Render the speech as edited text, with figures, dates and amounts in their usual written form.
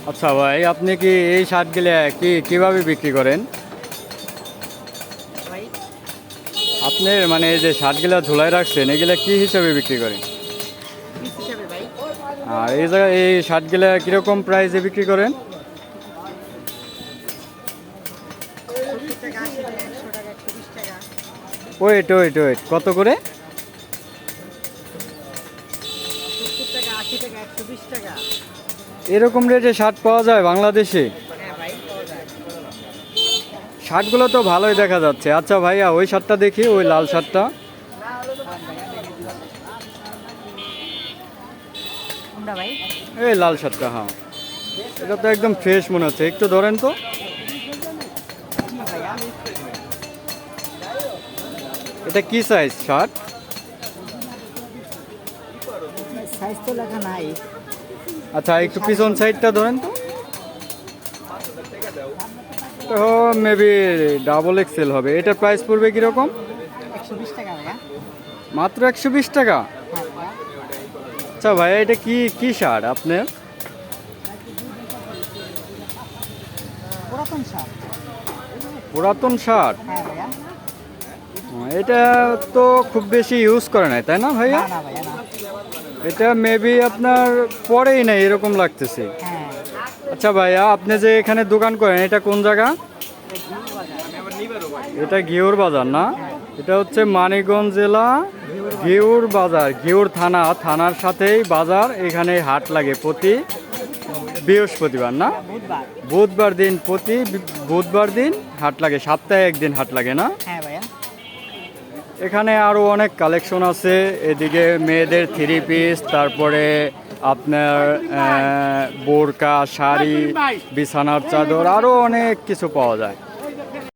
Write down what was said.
আচ্ছা ভাই, আপনি কি এই শার্টগুলো কিভাবে বিক্রি করেন? ভাই আপনি মানে এই যে শার্টগুলো ঝুলাই রাখছেন, এগুলা কি হিসাবে বিক্রি করেন? পিস হিসাবে ভাই আর এই জায়গায় এই শার্টগুলো কিরকম প্রাইসে বিক্রি করেন? 70 টাকা 80 টাকা 100 টাকা 120 টাকা। ওয়েট ওয়েট ওয়েট, কত করে? 70 টাকা 80 টাকা 120 টাকা। এরকম রেটে শার্ট পাওয়া যায় বাংলাদেশে? হ্যাঁ ভাই পাওয়া যায়। শার্টগুলো তো ভালোই দেখা যাচ্ছে। আচ্ছা ভাইয়া, ওই শার্টটা দেখি, ওই লাল শার্টটা। কোনটা ভাই? এই লাল শার্টটা, হ্যাঁ। এটা তো একদম ফ্রেশ মনে হচ্ছে, একটু ধরেন তো। জি ভাইয়া এটা কি সাইজ শার্ট? সাইজ তো লেখা নাই। আচ্ছা, একটু পিছন সাইডটা ধরেন তো। ও মেবি ডাবল এক্সেল হবে। এটার প্রাইস পড়বে কীরকম? 120 টাকা ভাইয়া। মাত্র 120 টাকা? হ্যাঁ ভাইয়া। আচ্ছা ভাইয়া, এটা কি কি শার্ট আপনার? পুরাতন শার্ট। পুরাতন শার্ট? হ্যাঁ ভাইয়া। এটা তো খুব বেশি ইউজ করে নাই, তাই না ভাইয়া? না না ভাইয়া না। এটা মেবি আপনার পরেই নাই এরকম লাগতেছে। হ্যাঁ আচ্ছা ভাইয়া, আপনি যে এখানে দোকান করেন, এটা কোন জায়গা? এটা ঘিওর বাজার না? এটা হচ্ছে মানিকগঞ্জ জেলা ঘিওর বাজার, ঘিওর থানা, থানার সাথেই বাজার। এখানে হাট লাগে প্রতি বৃহস্পতিবার না? বুধবার। বুধবার দিন, প্রতি বুধবার দিন হাট লাগে, সপ্তাহে একদিন হাট লাগে না? হ্যাঁ ভাইয়া। এখানে আরও অনেক কালেকশন আছে। এদিকে মেয়েদের থ্রি পিস, তারপরে আপনার বোরকা, শাড়ি, বিছানার চাদর, আরও অনেক কিছু পাওয়া যায়।